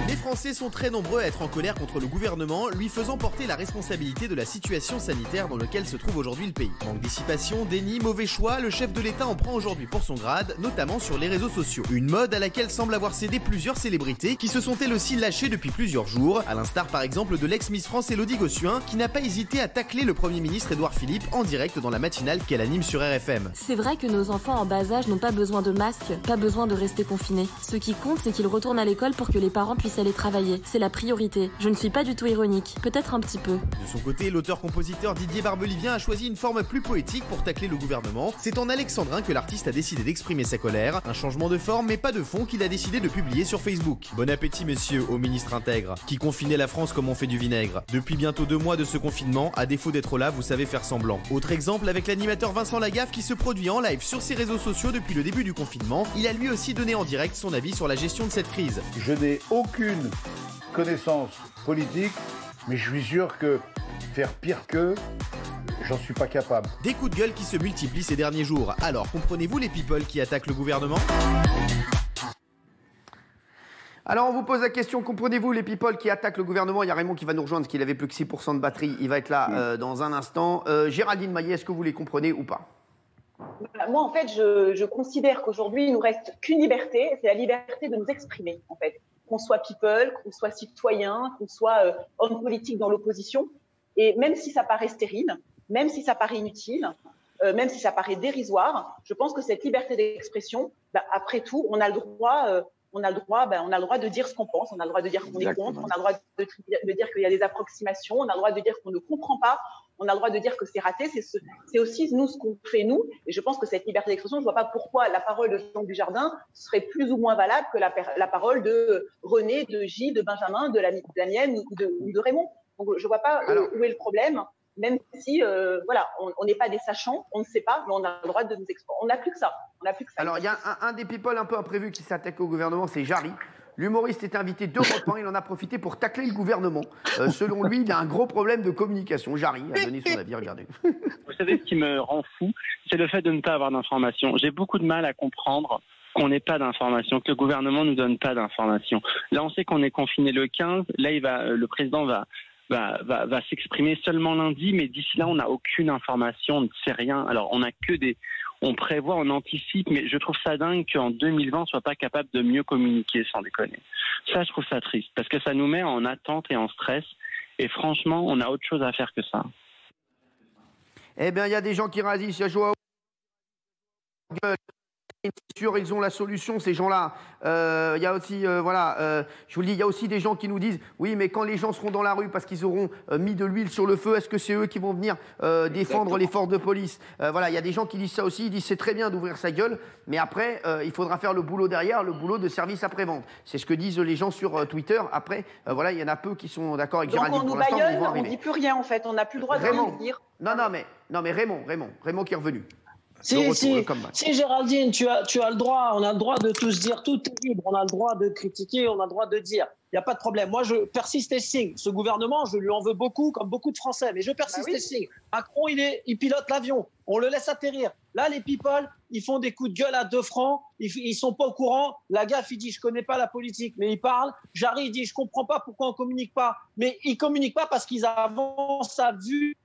Les Français sont très nombreux à être en colère contre le gouvernement, lui faisant porter la responsabilité de la situation sanitaire dans laquelle se trouve aujourd'hui le pays. Manque dissipation, déni, mauvais choix, le chef de l'État en prend aujourd'hui pour son grade, notamment sur les réseaux sociaux. Une mode à laquelle semblent avoir cédé plusieurs célébrités qui se sont elles aussi lâchées depuis plusieurs jours, à l'instar par exemple de l'ex-Miss France Élodie Gossuin, qui n'a pas hésité à tacler le Premier ministre Édouard Philippe en direct dans la matinale qu'elle anime sur RFM. C'est vrai que nos enfants en bas âge n'ont pas besoin de masque, pas besoin de rester confinés. Ce qui compte, c'est qu'ils retournent à l'école pour que les parents puissent aller travailler. C'est la priorité. Je ne suis pas du tout ironique, peut-être un petit peu. De son côté, l'auteur-compositeur Didier Barbelivien a choisi une forme plus poétique pour tacler le gouvernement. C'est en alexandrin que l'artiste a décidé d'exprimer sa colère. Un changement de forme mais pas de fond qu'il a décidé de publier sur Facebook. Bon appétit messieurs, au ministre intègre, qui confinait la France comme on fait du vinaigre. Depuis bientôt 2 mois de ce confinement, à défaut d'être là, vous savez faire semblant. Autre exemple avec l'animateur Vincent Lagaffe qui se produit en live sur ses réseaux sociaux depuis le début du confinement. Il a lui aussi donné en direct son avis sur la gestion de cette crise. Je n'ai aucune connaissance politique, mais je suis sûr que faire pire qu'eux, j'en suis pas capable. Des coups de gueule qui se multiplient ces derniers jours. Alors, comprenez-vous les people qui attaquent le gouvernement ? Alors, on vous pose la question, comprenez-vous les people qui attaquent le gouvernement? Il y a Raymond qui va nous rejoindre, parce qu'il avait plus que 6% de batterie. Il va être là dans un instant. Géraldine Maillet, est-ce que vous les comprenez ou pas? Moi, en fait, je considère qu'aujourd'hui, il nous reste qu'une liberté, c'est la liberté de nous exprimer, en fait. Qu'on soit people, qu'on soit citoyen, qu'on soit homme politique dans l'opposition. Et même si ça paraît stérile, même si ça paraît inutile, même si ça paraît dérisoire, je pense que cette liberté d'expression, après tout, on a le droit de dire ce qu'on pense, on a le droit de dire qu'on est contre, on a le droit de dire qu'il y a des approximations, on a le droit de dire qu'on ne comprend pas, on a le droit de dire que c'est raté. C'est aussi nous ce qu'on fait nous. Et je pense que cette liberté d'expression, je ne vois pas pourquoi la parole de Jean Dujardin serait plus ou moins valable que la parole de René, de Gilles, de Benjamin, de la mienne ou de Raymond. Donc je ne vois pas où est le problème. Même si, on n'est pas des sachants, on ne sait pas, mais on a le droit de nous exprimer. On n'a plus que ça. Alors, il y a un des people un peu imprévus qui s'attaque au gouvernement, c'est Jarry. L'humoriste est invité d'Europe 1, il en a profité pour tacler le gouvernement. Selon lui, il a un gros problème de communication. Jarry a donné son avis, regardez. Vous savez, ce qui me rend fou, c'est le fait de ne pas avoir d'informations. J'ai beaucoup de mal à comprendre qu'on n'ait pas d'informations, que le gouvernement ne nous donne pas d'informations. Là, on sait qu'on est confiné le 15. Là, le président va s'exprimer seulement lundi, mais d'ici là, on n'a aucune information, on ne sait rien. Alors, on prévoit, on anticipe, mais je trouve ça dingue qu'en 2020, on ne soit pas capable de mieux communiquer, sans déconner. Ça, je trouve ça triste, parce que ça nous met en attente et en stress, et franchement, on a autre chose à faire que ça. Eh bien, il y a des gens qui réagissent, il y a Joao. Sûr, ils ont la solution, ces gens-là. Il y a aussi, je vous le dis, il y a aussi des gens qui nous disent, oui, mais quand les gens seront dans la rue parce qu'ils auront mis de l'huile sur le feu, est-ce que c'est eux qui vont venir défendre les forces de police? Voilà, il y a des gens qui disent ça aussi, ils disent c'est très bien d'ouvrir sa gueule, mais après, il faudra faire le boulot derrière, le boulot de service après-vente. C'est ce que disent les gens sur Twitter. Après, il y en a peu qui sont d'accord avec Géraldine. Donc on nous baïonne, on ne dit plus rien en fait, on n'a plus le droit de rien dire. Non, mais Raymond qui est revenu. Si Géraldine, tu as le droit, on a le droit de tous dire, tout est libre, on a le droit de critiquer, on a le droit de dire. Il n'y a pas de problème. Moi, je persiste et signe. Ce gouvernement, je lui en veux beaucoup, comme beaucoup de Français, mais je persiste et signe. Macron, il pilote l'avion, on le laisse atterrir. Là, les people, ils font des coups de gueule à 2 francs, ils sont pas au courant. Lagaffe, il dit, je connais pas la politique, mais il parle. Jarry, il dit, je comprends pas pourquoi on communique pas. Mais ils communiquent pas parce qu'ils avancent à vue.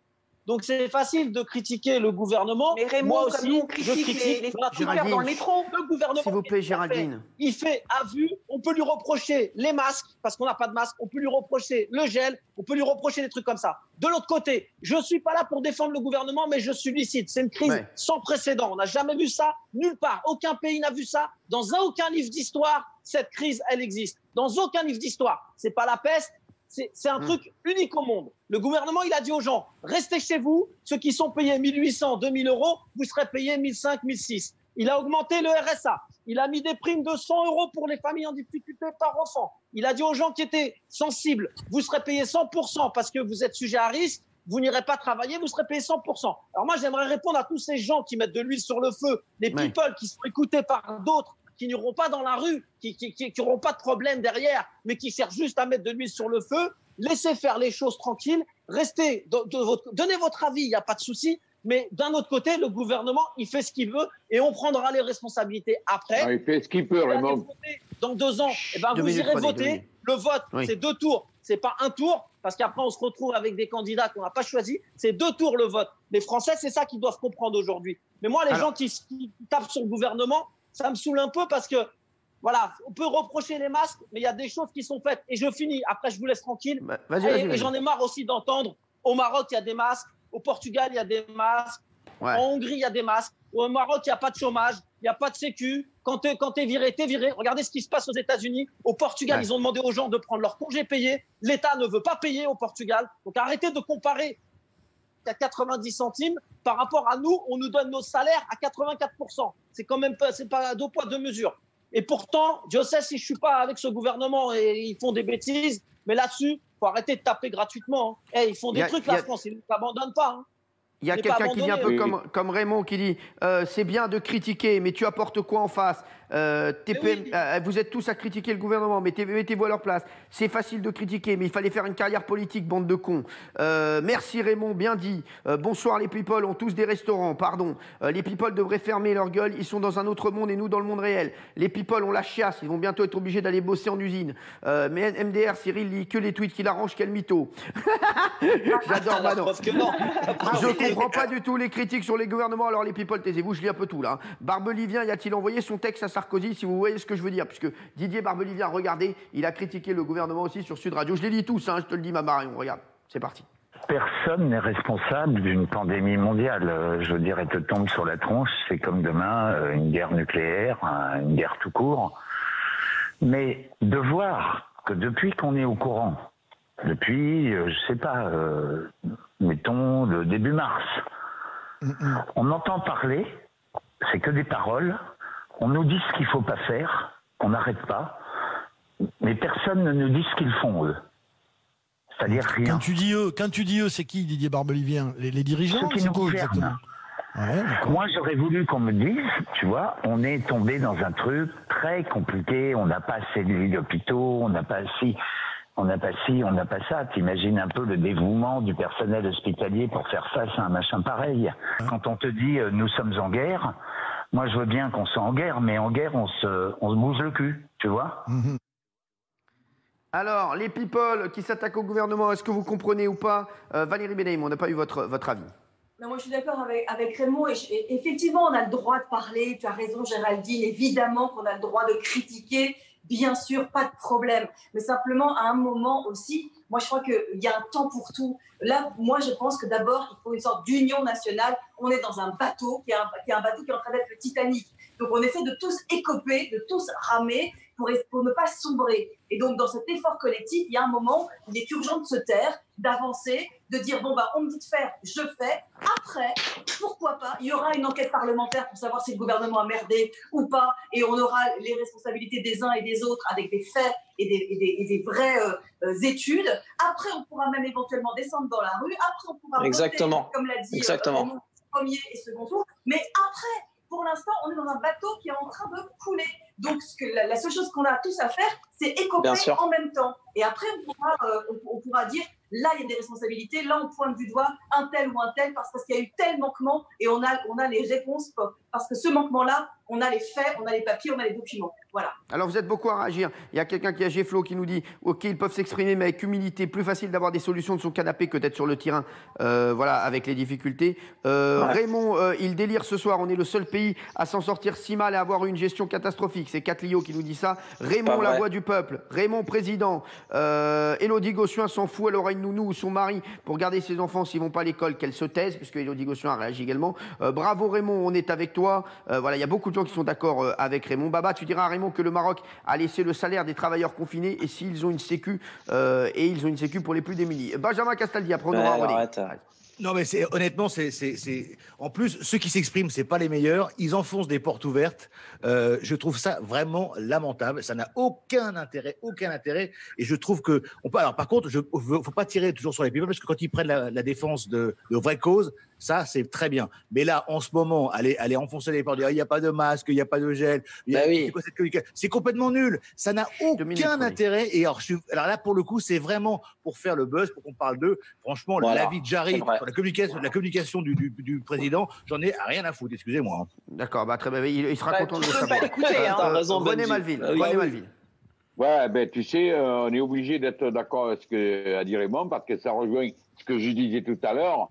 Donc c'est facile de critiquer le gouvernement. Mais Raymond, moi aussi, on critique les dans le métro. Le gouvernement, s'il vous plaît, Géraldine. Il fait à vue. On peut lui reprocher les masques parce qu'on n'a pas de masque. On peut lui reprocher le gel. On peut lui reprocher des trucs comme ça. De l'autre côté, je ne suis pas là pour défendre le gouvernement, mais je suis lucide. C'est une crise sans précédent. On n'a jamais vu ça nulle part. Aucun pays n'a vu ça. Dans aucun livre d'histoire, cette crise, elle existe. Dans aucun livre d'histoire. C'est pas la peste. C'est un truc unique au monde. Le gouvernement, il a dit aux gens, restez chez vous. Ceux qui sont payés 1 800, 2 000 euros, vous serez payés 1 500, 1 600. Il a augmenté le RSA. Il a mis des primes de 100 euros pour les familles en difficulté par enfant. Il a dit aux gens qui étaient sensibles, vous serez payés 100% parce que vous êtes sujet à risque. Vous n'irez pas travailler, vous serez payé 100%. Alors moi, j'aimerais répondre à tous ces gens qui mettent de l'huile sur le feu, les people qui sont écoutés par d'autres, qui n'iront pas dans la rue, qui n'auront pas de problème derrière, mais qui servent juste à mettre de l'huile sur le feu. Laissez faire les choses tranquilles, restez, donnez votre avis, il n'y a pas de souci, mais d'un autre côté, le gouvernement, il fait ce qu'il veut et on prendra les responsabilités après. Il fait ce qu'il peut, Raymond. dans 2 ans, eh ben, vous irez voter. Le vote, c'est 2 tours. C'est pas un tour, parce qu'après, on se retrouve avec des candidats qu'on n'a pas choisis. C'est 2 tours le vote. Les Français, c'est ça qu'ils doivent comprendre aujourd'hui. Mais moi, les gens qui tapent sur le gouvernement, ça me saoule un peu parce que, voilà, on peut reprocher les masques, mais il y a des choses qui sont faites. Et je finis. Après, je vous laisse tranquille. Et j'en ai marre aussi d'entendre au Maroc, il y a des masques. Au Portugal, il y a des masques. En Hongrie, il y a des masques. Au Maroc, il n'y a pas de chômage. Il n'y a pas de sécu. Quand t'es viré, t'es viré. Regardez ce qui se passe aux États-Unis. Au Portugal, ils ont demandé aux gens de prendre leur congé payé. L'État ne veut pas payer au Portugal. Donc arrêtez de comparer à 90 centimes par rapport à nous. On nous donne nos salaires à 84%. C'est quand même pas, c'est pas 2 poids 2 mesures. Et pourtant, Dieu sait si je suis pas avec ce gouvernement et ils font des bêtises. Mais là-dessus, faut arrêter de taper gratuitement. Hein. Ils font des trucs, la France, ils ne t'abandonnent pas. Hein. Il y a quelqu'un qui dit un peu comme Raymond qui dit c'est bien de critiquer, mais tu apportes quoi en face? Vous êtes tous à critiquer le gouvernement, mettez-vous à leur place. C'est facile de critiquer, mais il fallait faire une carrière politique, bande de cons. Merci Raymond, bien dit. Bonsoir les people, ont tous des restaurants, pardon. Les people devraient fermer leur gueule, ils sont dans un autre monde et nous dans le monde réel. Les people ont la chiasse, ils vont bientôt être obligés d'aller bosser en usine. Mais MDR, Cyril lit que les tweets qu'il arrange, quel mytho. J'adore Manon. Je comprends pas du tout les critiques sur les gouvernements, alors les people, taisez-vous, je lis un peu tout là. Barbelivien y a-t-il envoyé son texte à Sarkozy, si vous voyez ce que je veux dire, puisque Didier Barbelivien, regardez, il a critiqué le gouvernement aussi sur Sud Radio. Je les lis tous, hein, je te le dis ma Marion, regarde, c'est parti. Personne n'est responsable d'une pandémie mondiale. Je veux dire, elle te tombe sur la tronche, c'est comme demain une guerre nucléaire, une guerre tout court. Mais de voir que depuis qu'on est au courant, depuis, je sais pas, mettons le début mars, on entend parler, c'est que des paroles, on nous dit ce qu'il faut pas faire, on n'arrête pas, mais personne ne nous dit ce qu'ils font eux. C'est-à-dire rien. Quand tu dis eux, c'est qui, Didier Barbelivien? Les dirigeants? Ceux qui nous gouvernent. Ouais, moi, j'aurais voulu qu'on me dise, tu vois, on est tombé dans un truc très compliqué, on n'a pas assez de lits d'hôpitaux, on n'a pas ci, on n'a pas ci, on n'a pas ça. T'imagines un peu le dévouement du personnel hospitalier pour faire face à un machin pareil. Quand on te dit nous sommes en guerre, moi je veux bien qu'on soit en guerre, mais en guerre on se bouge le cul, tu vois. Alors, les people qui s'attaquent au gouvernement, est-ce que vous comprenez ou pas? Valérie Benaïm, on n'a pas eu votre avis. Non, moi, je suis d'accord avec Raymond. Et effectivement, on a le droit de parler. Tu as raison, Géraldine. Évidemment qu'on a le droit de critiquer. Bien sûr, pas de problème. Mais simplement, à un moment aussi, moi, je crois qu'il y a un temps pour tout. Là, moi, je pense que d'abord, il faut une sorte d'union nationale. On est dans un bateau qui est un bateau qui est en train d'être le Titanic. Donc, on essaie de tous écoper, de tous ramer pour ne pas sombrer. Et donc, dans cet effort collectif, il y a un moment, il est urgent de se taire, d'avancer, de dire, bon, bah, on me dit de faire, je fais. Après, pourquoi pas, il y aura une enquête parlementaire pour savoir si le gouvernement a merdé ou pas, et on aura les responsabilités des uns et des autres avec des faits et des vraies études. Après, on pourra même éventuellement descendre dans la rue. Après, on pourra voter, comme l'a dit premier et second tour. Mais après, pour l'instant, on est dans un bateau qui est en train de couler. Donc, la seule chose qu'on a tous à faire, c'est écoper en même temps. Et après, on pourra dire, là, il y a des responsabilités, là, on pointe du doigt un tel ou un tel, parce qu'il y a eu tel manquement, et on a les réponses, parce que ce manquement-là, on a les faits, on a les papiers, on a les documents. Voilà. Alors, vous êtes beaucoup à réagir. Il y a quelqu'un qui a Géflo qui nous dit, OK, ils peuvent s'exprimer, mais avec humilité, plus facile d'avoir des solutions de son canapé que d'être sur le terrain, voilà, avec les difficultés. Raymond, il délire ce soir, on est le seul pays à s'en sortir si mal et à avoir une gestion catastrophique. C'est Catlio qui nous dit ça. Raymond, la voix du peuple. Raymond, président. Élodie Gossuin s'en fout, elle aura une nounou ou son mari pour garder ses enfants s'ils vont pas à l'école, qu'elle se taise, puisque Élodie Gossuin a réagi également. Bravo Raymond, on est avec toi. Voilà, il y a beaucoup de gens qui sont d'accord avec Raymond. Baba, tu diras à Raymond que le Maroc a laissé le salaire des travailleurs confinés et s'ils ont une sécu, et ils ont une sécu pour les plus démunis. Benjamin Castaldi, après on aura Non, mais honnêtement, en plus, ceux qui s'expriment, c'est pas les meilleurs. Ils enfoncent des portes ouvertes. Je trouve ça vraiment lamentable. Ça n'a aucun intérêt. Et je trouve que alors, par contre, faut pas tirer toujours sur les people parce que quand ils prennent la défense de vraies causes, ça, c'est très bien. Mais là, en ce moment, aller enfoncer les portes, dire il n'y a pas de masque, il n'y a pas de gel, c'est complètement nul. Ça n'a aucun intérêt. Et alors là, pour le coup, c'est vraiment pour faire le buzz, pour qu'on parle d'eux. Franchement, l'avis de Jarry sur La communication du président, j'en ai rien à foutre, excusez-moi. D'accord, bah, très bien, il sera content de le savoir. T'as raison, René Benji. Malville. Oui. René Malville. Ouais, ben tu sais, on est obligé d'être d'accord avec ce que a dit Raymond, parce que ça rejoint ce que je disais tout à l'heure.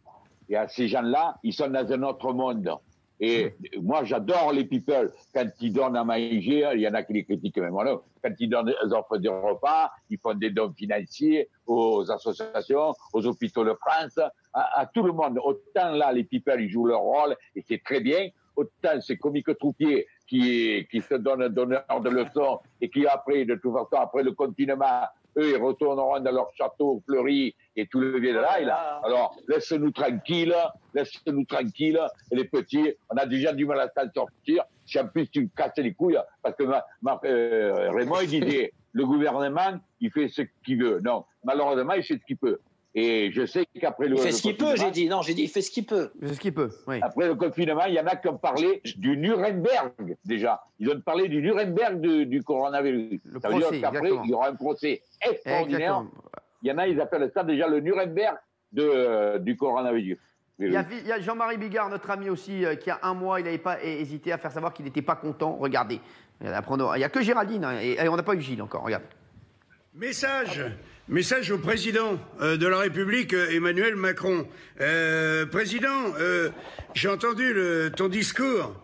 Il y a ces gens-là, ils sont dans un autre monde. Et moi, j'adore les people. Quand ils donnent à manger, il y en a qui les critiquent même. Voilà. Quand ils donnent, ils offrent des repas, ils font des dons financiers aux associations, aux hôpitaux de France, à tout le monde. Autant là, les people, ils jouent leur rôle, et c'est très bien. Autant ces comiques troupiers qui se donnent donneur de leçons et qui après, de toute façon, après le confinement, eux, ils retourneront dans leur château fleuri et tout le vieux de là. Alors, laisse-nous tranquilles, et les petits, on a déjà du mal à s'en sortir. Si en plus tu me casses les couilles, parce que Raymond, il disait, le gouvernement, il fait ce qu'il veut. Non, malheureusement, il fait ce qu'il peut. Et je sais qu'après Il fait ce qu'il peut, j'ai dit. Non, j'ai dit, il fait ce qu'il peut. C'est ce qu'il peut, oui. Après le confinement, il y en a qui ont parlé du Nuremberg, déjà. Ils ont parlé du Nuremberg du coronavirus. Ça veut dire qu'après, il y aura un procès extraordinaire. Exactement. Il y en a, ils appellent ça déjà le Nuremberg du coronavirus. Il y a Jean-Marie Bigard, notre ami aussi, qui a un mois, il n'avait pas hésité à faire savoir qu'il n'était pas content. Regardez. Il n'y a que Géraldine, hein, et on n'a pas eu Gilles encore. Regarde. Message au président de la République, Emmanuel Macron. Président, j'ai entendu ton discours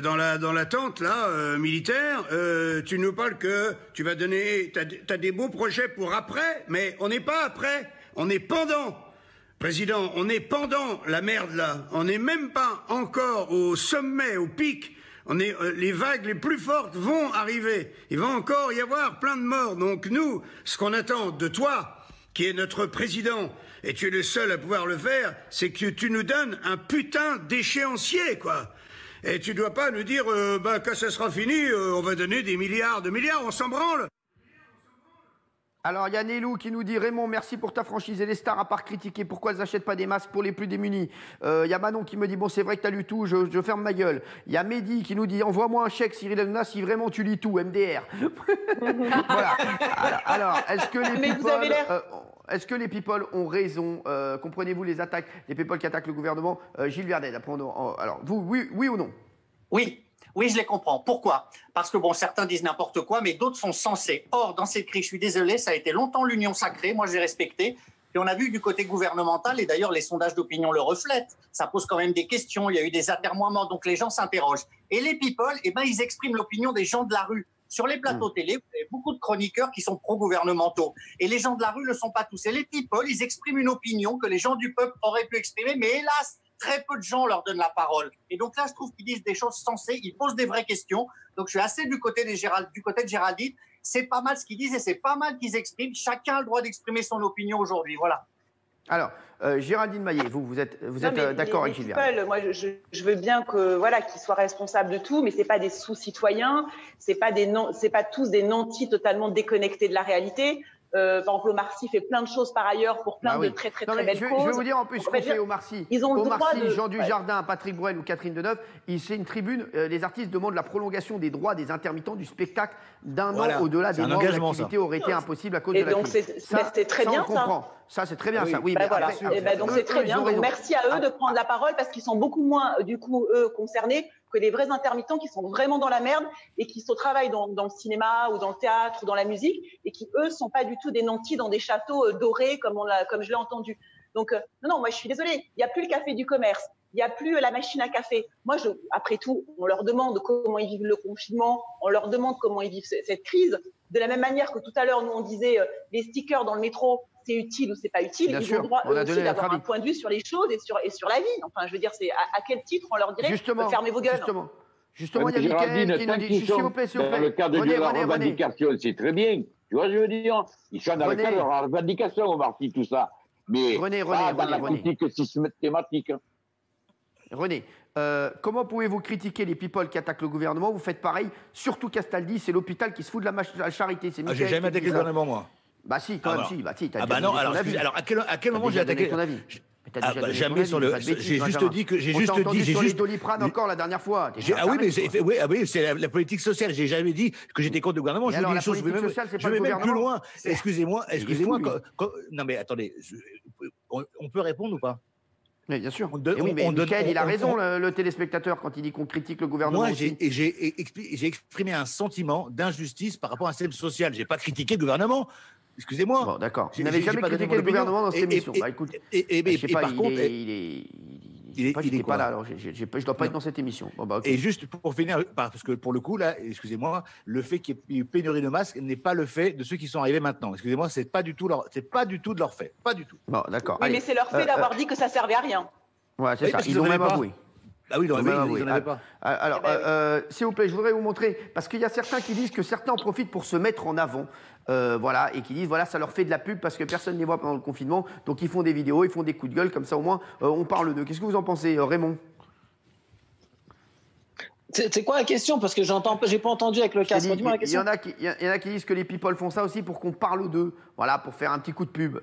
dans la tente là, militaire. Tu nous parles que tu vas donner, t'as des beaux projets pour après, mais on n'est pas après, on est pendant. Président, on est pendant la merde là. On n'est même pas encore au sommet, au pic. Les vagues les plus fortes vont arriver. Il va encore y avoir plein de morts. Donc nous, ce qu'on attend de toi, qui est notre président, et tu es le seul à pouvoir le faire, c'est que tu nous donnes un putain d'échéancier, quoi. Et tu dois pas nous dire, quand ça sera fini, on va donner des milliards, on s'en branle. Alors, il y a Nélou qui nous dit « Raymond, merci pour ta franchise. Et les stars, à part critiquer, pourquoi elles n'achètent pas des masques pour les plus démunis ?» Il y a Manon qui me dit « Bon, c'est vrai que tu as lu tout, je ferme ma gueule. » Il y a Mehdi qui nous dit « Envoie-moi un chèque, Cyril Hanouna, si vraiment tu lis tout, MDR. » Voilà. Alors, est-ce que les people ont raison? Comprenez-vous les attaques, les people qui attaquent le gouvernement? Gilles Vernet, alors, vous, oui ou non? Oui, je les comprends. Pourquoi? Parce que, bon, certains disent n'importe quoi, mais d'autres sont censés. Or, dans cette crise, je suis désolé, ça a été longtemps l'union sacrée. Moi, j'ai respecté. Et on a vu du côté gouvernemental, et d'ailleurs, les sondages d'opinion le reflètent. Ça pose quand même des questions. Il y a eu des atermoiements, donc les gens s'interrogent. Et les people, ils expriment l'opinion des gens de la rue. Sur les plateaux télé, vous avez beaucoup de chroniqueurs qui sont pro-gouvernementaux. Et les gens de la rue ne le sont pas tous. Et les people, ils expriment une opinion que les gens du peuple auraient pu exprimer, mais hélas, très peu de gens leur donnent la parole. Et donc là, je trouve qu'ils disent des choses sensées, ils posent des vraies questions. Donc je suis assez du côté de Géraldine. C'est pas mal ce qu'ils disent et c'est pas mal qu'ils expriment. Chacun a le droit d'exprimer son opinion aujourd'hui. Voilà. Alors, Géraldine Maillet, vous êtes d'accord avec Gilles Vernet? Moi, je veux bien qu'ils soient responsables de tout, mais c'est pas des sous-citoyens, c'est pas tous des nantis totalement déconnectés de la réalité. Par exemple, Omar Sy fait plein de choses par ailleurs pour plein de très belles causes. Je vais vous dire en plus ce qu'on fait Omar Sy. Omar Sy, Jean Dujardin, Patrick Bruel ou Catherine Deneuve, c'est une tribune, les artistes demandent la prolongation des droits des intermittents du spectacle d'un an au-delà des normes. L'activité aurait été impossible à cause de la crise. C'est très bien ça. Ça, c'est très bien ça. Oui, donc c'est très bien. Donc merci à eux de prendre la parole parce qu'ils sont beaucoup moins, du coup, eux, concernés que les vrais intermittents qui sont vraiment dans la merde et qui travaillent dans le cinéma ou dans le théâtre ou dans la musique et qui, eux, sont pas du tout des nantis dans des châteaux dorés comme je l'ai entendu. Donc, non, moi, je suis désolée. Il n'y a plus le café du commerce. Il n'y a plus la machine à café. Moi, après tout, on leur demande comment ils vivent le confinement. On leur demande comment ils vivent cette crise. De la même manière que tout à l'heure, nous, on disait les stickers dans le métro, c'est utile ou c'est pas utile. Ils ont le droit eux aussi d'avoir un point de vue sur les choses et sur la vie. Enfin, je veux dire, c'est à quel titre on leur dirait fermez vos gueules. Justement, il y a Mickaël qui nous dit, s'il vous plaît. Dans le cadre de leur revendication, c'est très bien. Tu vois, je veux dire, ils sont dans le cadre de leur revendication, Omar Sy, tout ça. Mais pas dans la politique systématique. René, comment pouvez-vous critiquer les people qui attaquent le gouvernement? Vous faites pareil, surtout Castaldi, c'est l'hôpital qui se fout de la charité. J'ai jamais attaqué le gouvernement, moi. Bah si, quand même, si. Bah si, non, alors à quel moment j'ai attaqué ton avis? Jamais sur le. J'ai juste dit que. Sur les Doliprane encore la dernière fois. Oui, c'est la politique sociale. J'ai jamais dit que j'étais contre le gouvernement. Je dis une chose. Je vais même plus loin. Excusez-moi. Non mais attendez, on peut répondre ou pas? Mais bien sûr. Oui, mais Mickaël, il a raison, le téléspectateur, quand il dit qu'on critique le gouvernement. Moi, j'ai exprimé un sentiment d'injustice par rapport à un système social. Je n'ai pas critiqué le gouvernement. Excusez-moi. Bon, d'accord. Vous n'avez jamais critiqué le gouvernement dans cette émission. Bah, écoute, par contre, il est pas là, alors je ne dois pas être dans cette émission. Bon, bah, okay. Et juste pour finir, parce que pour le coup, là, excusez-moi, le fait qu'il y ait eu pénurie de masques n'est pas le fait de ceux qui sont arrivés maintenant. Excusez-moi, c'est pas du tout de leur fait. Pas du tout. Bon, d'accord. Oui, mais c'est leur fait d'avoir dit que ça servait à rien. Ouais, c'est ça. Ils l'ont même avoué. Ah oui, ils n'en avaient pas. Alors, s'il vous plaît, je voudrais vous montrer, parce qu'il y a certains qui disent que certains en profitent pour se mettre en avant, voilà, et qui disent, voilà, ça leur fait de la pub parce que personne ne les voit pendant le confinement, donc ils font des vidéos, ils font des coups de gueule, comme ça au moins, on parle d'eux. Qu'est-ce que vous en pensez, Raymond? C'est quoi la question? Parce que j'ai pas entendu avec le casque. Il y en a qui disent que les people font ça aussi pour qu'on parle d'eux, voilà, pour faire un petit coup de pub.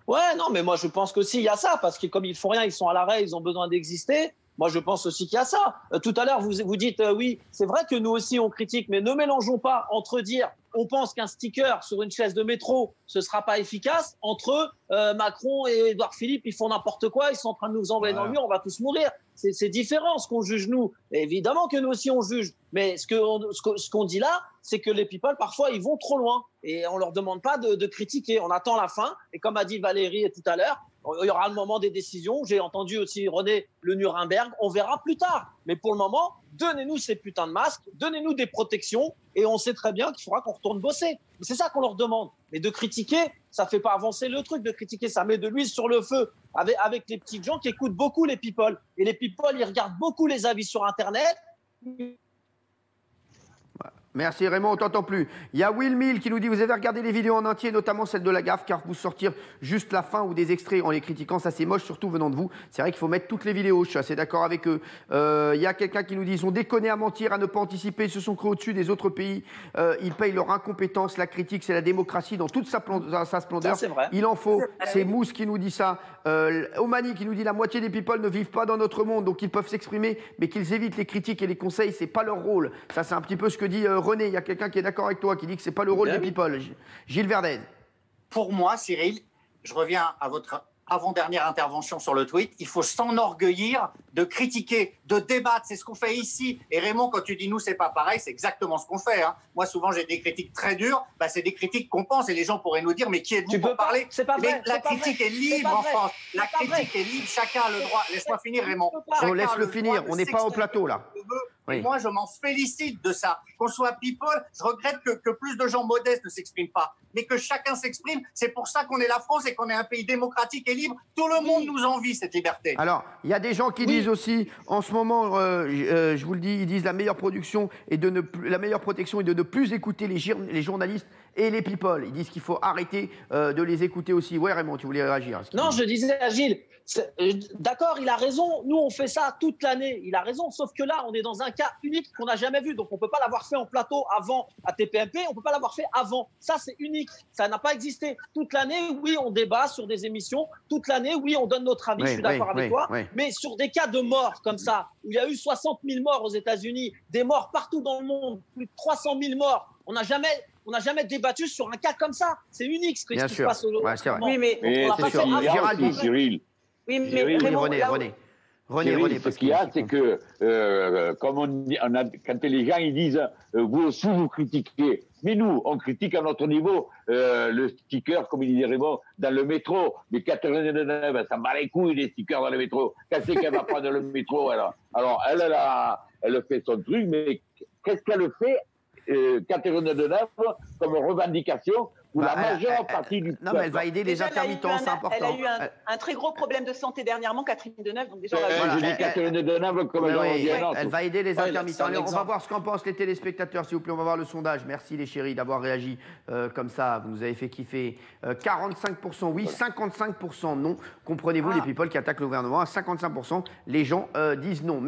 Ouais, non, mais moi je pense qu'aussi il y a ça, parce que comme ils font rien, ils sont à l'arrêt, ils ont besoin d'exister. Moi je pense aussi qu'il y a ça. Tout à l'heure, vous dites, oui, c'est vrai que nous aussi on critique, mais ne mélangeons pas entre dire on pense qu'un sticker sur une chaise de métro, ce sera pas efficace, entre Macron et Édouard Philippe, ils font n'importe quoi, ils sont en train de nous envoyer dans le mur, on va tous mourir. C'est différent ce qu'on juge nous. Et évidemment que nous aussi on juge, mais ce qu'on dit là, c'est que les people parfois ils vont trop loin et on leur demande pas de critiquer. On attend la fin et comme a dit Valérie tout à l'heure, il y aura le moment des décisions. J'ai entendu aussi René le Nuremberg. On verra plus tard. Mais pour le moment, donnez-nous ces putains de masques, donnez-nous des protections et on sait très bien qu'il faudra qu'on retourne bosser. C'est ça qu'on leur demande. Mais de critiquer, ça fait pas avancer le truc. De critiquer, ça met de l'huile sur le feu avec les petites gens qui écoutent beaucoup les people. Et les people, ils regardent beaucoup les avis sur Internet. Merci Raymond, on t'entend plus. Il y a Will Mill qui nous dit, vous avez regardé les vidéos en entier, notamment celle de la gaffe, car vous sortir juste la fin ou des extraits en les critiquant, ça c'est moche, surtout venant de vous. C'est vrai qu'il faut mettre toutes les vidéos, je suis assez d'accord avec eux. Il y a quelqu'un qui nous dit, ils ont déconné à mentir, à ne pas anticiper, ils se sont créés au-dessus des autres pays. Ils payent leur incompétence, la critique, c'est la démocratie dans toute sa splendeur. Ça, vrai. Il en faut. C'est Mousse qui nous dit ça. Omani qui nous dit, la moitié des people ne vivent pas dans notre monde, donc ils peuvent s'exprimer, mais qu'ils évitent les critiques et les conseils, c'est pas leur rôle. Ça c'est un petit peu ce que dit René. Il y a quelqu'un qui est d'accord avec toi, qui dit que c'est pas le rôle des people. Gilles Verdez. Pour moi, Cyril, je reviens à votre avant-dernière intervention sur le tweet, il faut s'enorgueillir de critiquer, de débattre, c'est ce qu'on fait ici. Et Raymond, quand tu dis nous, c'est pas pareil, c'est exactement ce qu'on fait. Hein. Moi, souvent, j'ai des critiques très dures, bah, c'est des critiques qu'on pense et les gens pourraient nous dire, mais qui êtes-vous pour parler? C'est pas vrai. Mais la critique est libre en France. La critique est libre, chacun a le droit. Laisse-moi finir, Raymond. On laisse le finir, on n'est pas au plateau là. Et moi, je m'en félicite de ça. Qu'on soit people, je regrette que plus de gens modestes ne s'expriment pas. Mais que chacun s'exprime, c'est pour ça qu'on est la France et qu'on est un pays démocratique et libre. Tout le monde nous envie cette liberté. Alors, il y a des gens qui disent aussi, en ce moment, je vous le dis, ils disent la meilleure protection est de ne plus écouter les journalistes et les people. Ils disent qu'il faut arrêter de les écouter aussi. Ouais, Raymond, tu voulais réagir? Non, je disais à Gilles, d'accord, il a raison. Nous, on fait ça toute l'année. Il a raison. Sauf que là, on est dans un cas unique qu'on n'a jamais vu. Donc, on ne peut pas l'avoir fait en plateau avant à TPMP. On ne peut pas l'avoir fait avant. Ça, c'est unique. Ça n'a pas existé. Toute l'année, oui, on débat sur des émissions. Toute l'année, oui, on donne notre avis. Je suis d'accord avec toi. Mais sur des cas de mort comme ça, où il y a eu 60 000 morts aux États-Unis, des morts partout dans le monde, plus de 300 000 morts, on n'a jamais débattu sur un cas comme ça. C'est unique ce qui se passe au moment. Oui, mais on l'a pas fait avant. Géraldine, Cyril. Oui, mais Raymond, René, ce qu'il y a, c'est que, comme quand les gens ils disent, vous aussi vous critiquez, mais nous, on critique à notre niveau le sticker, comme il disait Raymond, dans le métro. Mais Catherine Deneuve, ça me bat les couilles les stickers dans le métro. Quand c'est qu'elle va prendre le métro, alors elle fait son truc, mais qu'est-ce qu'elle fait, Catherine Deneuve, comme revendication? La majeure partie du non, mais elle va aider les intermittents, c'est important. Elle a eu un très gros problème de santé dernièrement, Catherine Deneuve. Donc déjà, je dis Catherine Deneuve comme elle va aider les intermittents. Alors, on va voir ce qu'en pensent les téléspectateurs, s'il vous plaît. On va voir le sondage. Merci les chéris d'avoir réagi comme ça. Vous nous avez fait kiffer. 45% oui, 55% non. Comprenez-vous les people qui attaquent le gouvernement? À 55%, les gens disent non.